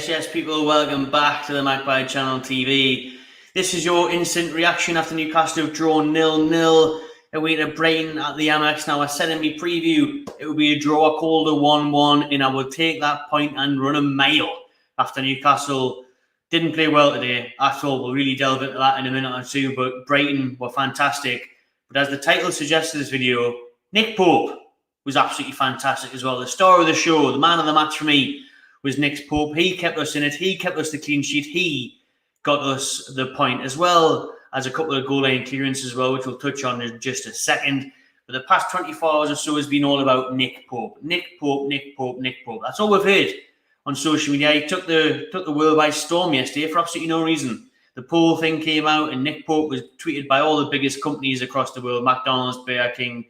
Yes, people, welcome back to the Magpie Channel TV. This is your instant reaction after Newcastle have drawn 0-0 away to Brighton at the Amex. Now, I said in my preview it would be a draw. I called a 1-1, and I will take that point and run a mile after Newcastle didn't play well today at all. We'll really delve into that in a minute or two, but Brighton were fantastic. But as the title suggests in this video, Nick Pope was absolutely fantastic as well. The star of the show, the man of the match for me, was Nick Pope. He kept us in it. He kept us the clean sheet. He got us the point, as well as a couple of goal line clearances as well, which we'll touch on in just a second. But the past 24 hours or so has been all about Nick Pope. Nick Pope, Nick Pope, Nick Pope. That's all we've heard on social media. He took the world by storm yesterday for absolutely no reason. The poll thing came out, and Nick Pope was tweeted by all the biggest companies across the world: McDonald's, Burger King,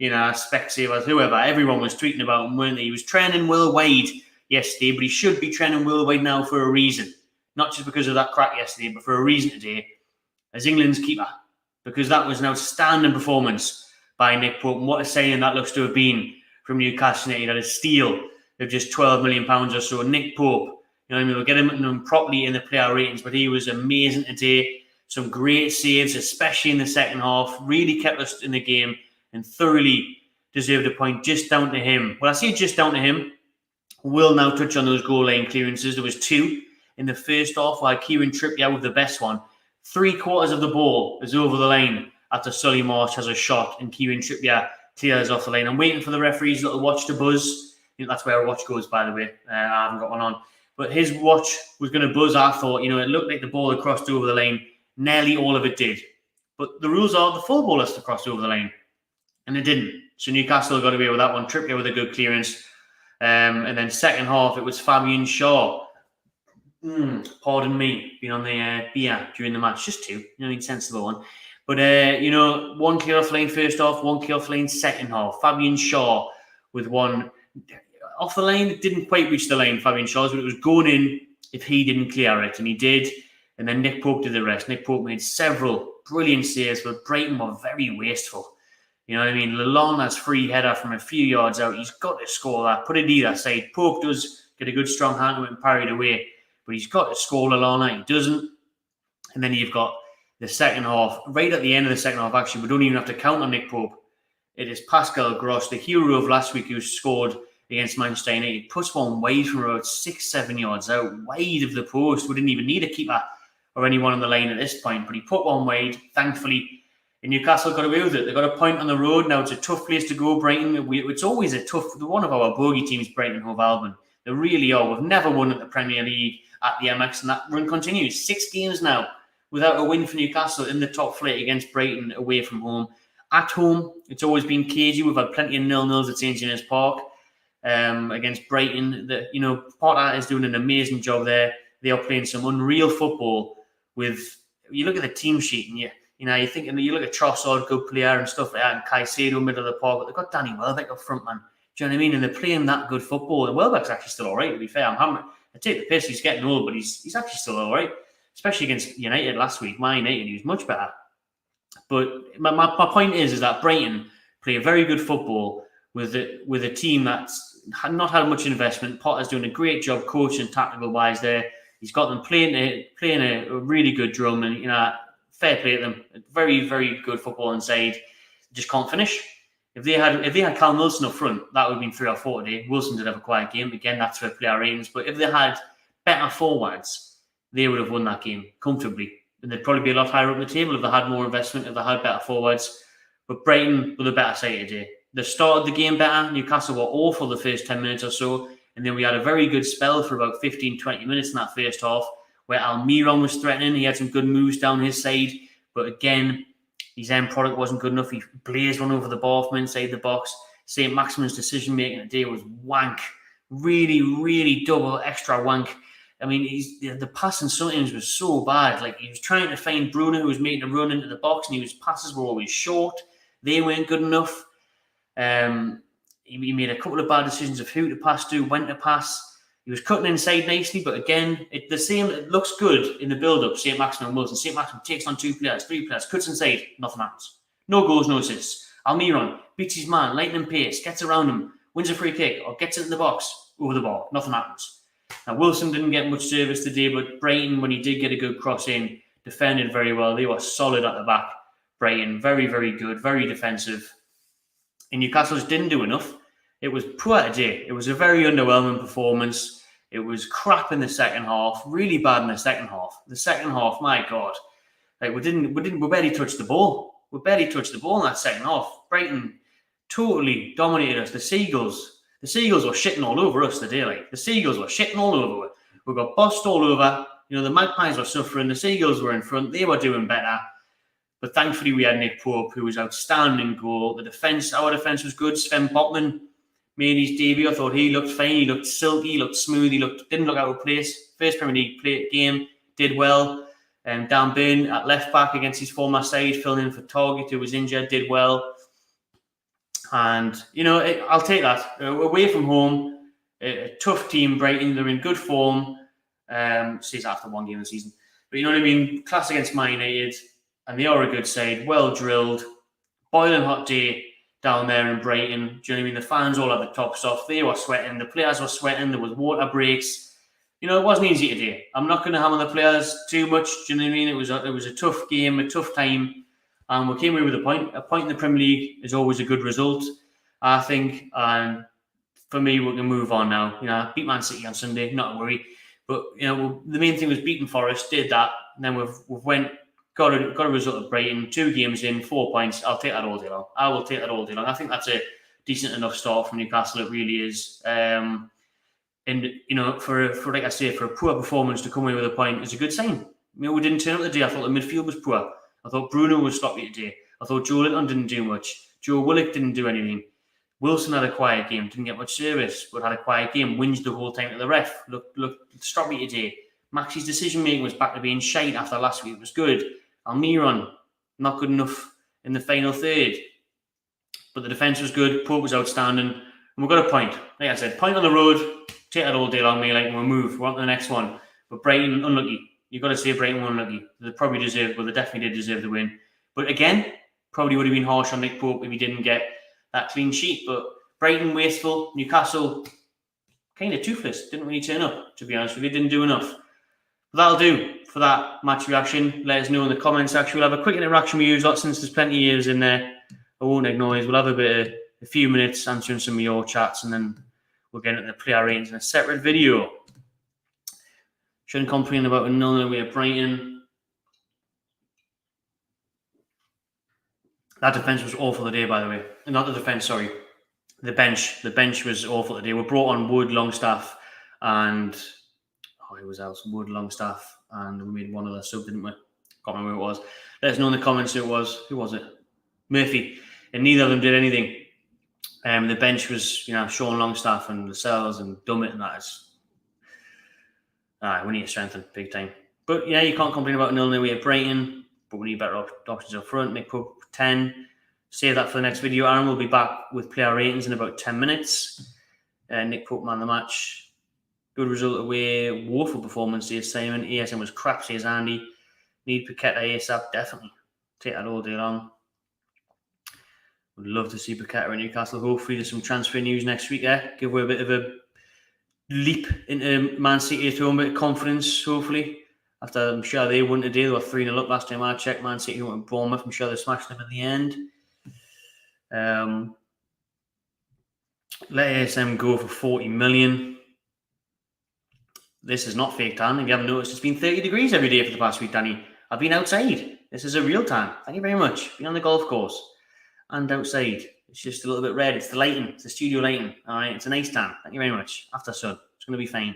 Specsavers, whoever. Everyone was tweeting about him, weren't they? He was trending worldwide yesterday, but he should be trending worldwide now for a reason. Not just because of that crack yesterday, but for a reason today, as England's keeper. Because that was an outstanding performance by Nick Pope. And what a signing that looks to have been from Newcastle United, at a steal of just £12 million or so. Nick Pope, we'll get him properly in the player ratings, but he was amazing today. Some great saves, especially in the second half. Really kept us in the game and thoroughly deserved a point, just down to him. Well, I say just down to him. We'll now touch on those goal line clearances. There was two in the first half, while Kieran Trippier with the best one. 3/4 of the ball is over the line after Solly March has a shot and Kieran Trippier clears off the line. I'm waiting for the referee's little watch to buzz. That's where our watch goes, by the way. I haven't got one on. But his watch was going to buzz, I thought. It looked like the ball had crossed over the line. Nearly all of it did. But the rules are the full ball has to cross over the line. And it didn't. So Newcastle got away with that one. Trippier with a good clearance. And then second half, it was Fabian Shaw. Pardon me, being on the beer during the match. Just two. Sensible one. But, one clear off lane first half, one clear off lane second half. Fabian Shaw with one off the lane. It didn't quite reach the line, Fabian Shaw's, but it was going in if he didn't clear it. And he did. And then Nick Pope did the rest. Nick Pope made several brilliant saves, but Brighton were very wasteful. Lallana's free header from a few yards out. He's got to score that. Put it either side. Pope does get a good strong hand to it and parried away, but he's got to score Lallana. He doesn't. And then you've got the second half. Right at the end of the second half, actually, we don't even have to count on Nick Pope. It is Pascal Gross, the hero of last week, who scored against Manchester United. He puts one wide from about 6-7 yards out, wide of the post. We didn't even need a keeper or anyone on the line at this point, but he put one wide, thankfully. And Newcastle got away with it. They got a point on the road. Now it's a tough place to go, Brighton. It's always a tough. One of our bogey teams, Brighton Hove Albion. They really are. We've never won at the Premier League at the MX, and that run continues. 6 games now without a win for Newcastle in the top flight against Brighton away from home. At home, it's always been cagey. We've had plenty of 0-0s at St James's Park against Brighton. Potter is doing an amazing job there. They are playing some unreal football. You look at the team sheet and you think, you look at Trossard, good player and stuff like that, and Caicedo, middle of the park, but they've got Danny Welbeck up front, man. Do you know what I mean? And they're playing that good football. And Welbeck's actually still all right, to be fair. I take the piss, he's getting old, but he's actually still all right. Especially against United last week. Man United, he was much better. But my point is that Brighton play a very good football with a team that's not had much investment. Potter's doing a great job coaching tactical-wise there. He's got them playing a really good drum, and fair play to them. Very, very good football inside. Just can't finish. If they had Callum Wilson up front, that would have been 3 or 4 today. Wilson did have a quiet game. Again, that's for player ratings. But if they had better forwards, they would have won that game comfortably. And they'd probably be a lot higher up the table if they had more investment, if they had better forwards. But Brighton were the better side today. They started the game better. Newcastle were awful the first 10 minutes or so. And then we had a very good spell for about 15, 20 minutes in that first half, where Almiron was threatening. He had some good moves down his side. But again, his end product wasn't good enough. He blazed one over the bar from inside the box. St. Maximin's decision-making today was wank. Really, really double extra wank. The passing sometimes was so bad. Like, he was trying to find Bruno, who was making a run into the box, and his passes were always short. They weren't good enough. He made a couple of bad decisions of who to pass to, when to pass. He was cutting inside nicely, but again, it looks good in the build-up. St. Maximin and Wilson. St. Maximin takes on 2 players, 3 players, cuts inside, nothing happens. No goals, no assists. Almiron beats his man, lightning pace, gets around him, wins a free kick, or gets it in the box, over the ball, nothing happens. Now, Wilson didn't get much service today, but Brighton, when he did get a good cross in, defended very well. They were solid at the back. Brighton, very, very good, very defensive. And Newcastle just didn't do enough. It was poor today. It was a very underwhelming performance. It was crap in the second half, really bad in the second half. The second half, my God, like we barely touched the ball. We barely touched the ball in that second half. Brighton totally dominated us. The Seagulls were shitting all over us today. Like the Seagulls were shitting all over. We got bossed all over. You know, the Magpies were suffering. The Seagulls were in front. They were doing better. But thankfully, we had Nick Pope, who was outstanding goal. Our defence was good. Sven Botman made his debut. I thought he looked fine. He looked silky. He looked smooth. Didn't look out of place. First Premier League game, did well. Dan Burn at left back against his former side, filling in for Target, who was injured, did well. And, you know, I'll take that. Away from home, a tough team, Brighton. They're in good form. Says after one game of the season. But you know what I mean? Class against Man United. And they are a good side, well drilled. Boiling hot day down there in Brighton. Do you know what I mean? The fans all had the tops off. They were sweating. The players were sweating. There was water breaks. You know, it wasn't easy today. I'm not going to hammer the players too much. Do you know what I mean? It was a tough game, a tough time. And we came away with a point. A point in the Premier League is always a good result, I think. And for me, we can move on now. You know, beat Man City on Sunday, not a worry. But, you know, the main thing was beating Forest, did that. And then we've got a result of Brighton, 2 games in, 4 points. I'll take that all day long. I will take that all day long. I think that's a decent enough start from Newcastle. It really is. And, you know, for like I say, for a poor performance to come away with a point is a good sign. You know, we didn't turn up today. I thought the midfield was poor. I thought Bruno was sloppy today. I thought Joe Linton didn't do much. Joe Willock didn't do anything. Wilson had a quiet game, didn't get much service, but had a quiet game, whinged the whole time to the ref. Looked sloppy today. Maxey's decision-making was back to being shite after last week. It was good. Almiron, not good enough in the final third. But the defence was good. Pope was outstanding. And we got a point. Like I said, point on the road. Take that all day long, mate. Like, we'll move. We're on to the next one. But Brighton, unlucky. You've got to say Brighton were unlucky. They probably deserved, well, they definitely did deserve the win. But again, probably would have been harsh on Nick Pope if he didn't get that clean sheet. But Brighton, wasteful. Newcastle, kind of toothless. Didn't really turn up, to be honest with you. Didn't do enough. But that'll do for that match reaction. Let us know in the comments section. We'll have a quick interaction with you lot since there's plenty of years in there. I won't ignore you. We'll have a few minutes answering some of your chats, and then we'll get into the player ratings in a separate video. Shouldn't complain about a 0-0 away at Brighton. That defence was awful today, by the way. Not the defence, sorry. The bench. The bench was awful today. We brought on Wood, Longstaff, and who was else? Wood, Longstaff, and we made one other sub, didn't we? Can't remember who it was. Let us know in the comments who it was. Who was it? Murphy. And neither of them did anything. The bench was, you know, Sean Longstaff and Lascelles and Dummett, and that is. We need to strengthen big time. But yeah, you can't complain about 0-0 away at Brighton, but we need better options up front. Nick Pope 10. Save that for the next video. Aaron will be back with player ratings in about 10 minutes. Nick Pope man the match. Good result away. Woeful performance here, Simon. ASM was crap, says Andy. Need Paqueta ASAP, definitely. Take that all day long. Would love to see Paqueta in Newcastle. Hopefully there's some transfer news next week. Give away a bit of a leap into Man City, to a bit of confidence, hopefully. After, I'm sure they won today. They were 3-0 up last time I checked. Man City went to Bournemouth. I'm sure they smashed them in the end. Let ASM go for 40 million. This is not fake tan. If you haven't noticed, it's been 30 degrees every day for the past week, Danny. I've been outside. This is a real tan. Thank you very much. Been on the golf course and outside. It's just a little bit red. It's the lighting. It's the studio lighting. All right. It's a nice tan. Thank you very much. After sun. It's going to be fine.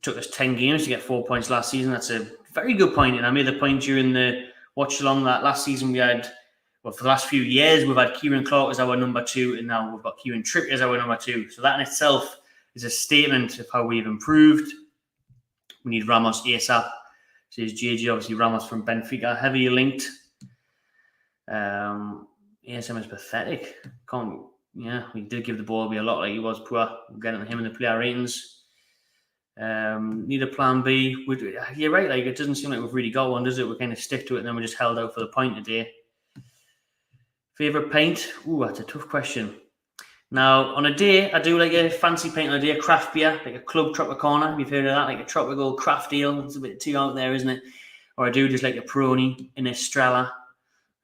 Took us 10 games to get 4 points last season. That's a very good point. And I made the point during the watch along that last season we had, well, for the last few years, we've had Kieran Clark as our number 2, and now we've got Kieran Trippier as our number 2. So that in itself is a statement of how we've improved. We need Ramos ASAP. Says JG, obviously Ramos from Benfica, heavily linked. ASM is pathetic. We did give the ball away a lot, like he was poor. We're getting him in the player ratings. Need a plan B. You're right, like it doesn't seem like we've really got one, does it? We kind of stick to it and then we just held out for the point today. Favourite paint? Ooh, that's a tough question. Now, on a day, I do like a fancy pint on a day, a craft beer, like a Club Tropicana. You've heard of that, like a tropical craft ale. It's a bit too out there, isn't it? Or I do just like a Peroni, an Estrella,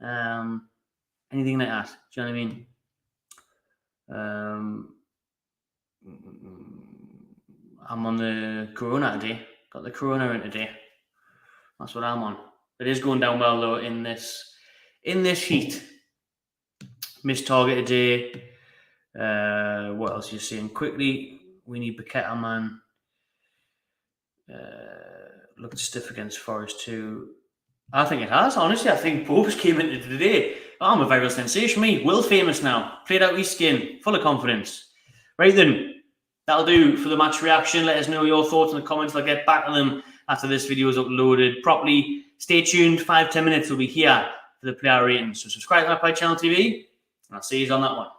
anything like that. Do you know what I mean? I'm on the Corona today. Got the Corona in today. That's what I'm on. It is going down well though in this heat. Missed target today. What else are you seeing? Quickly, we need Paqueta, man. Looked stiff against Forest too. I think it has, honestly. I think both came into today. I'm a viral sensation, me. World famous now. Played out his skin. Full of confidence. Right then. That'll do for the match reaction. Let us know your thoughts in the comments. I'll get back to them after this video is uploaded properly. Stay tuned. 5-10 minutes will be here for the player rating. So subscribe to my channel TV. And I'll see you on that one.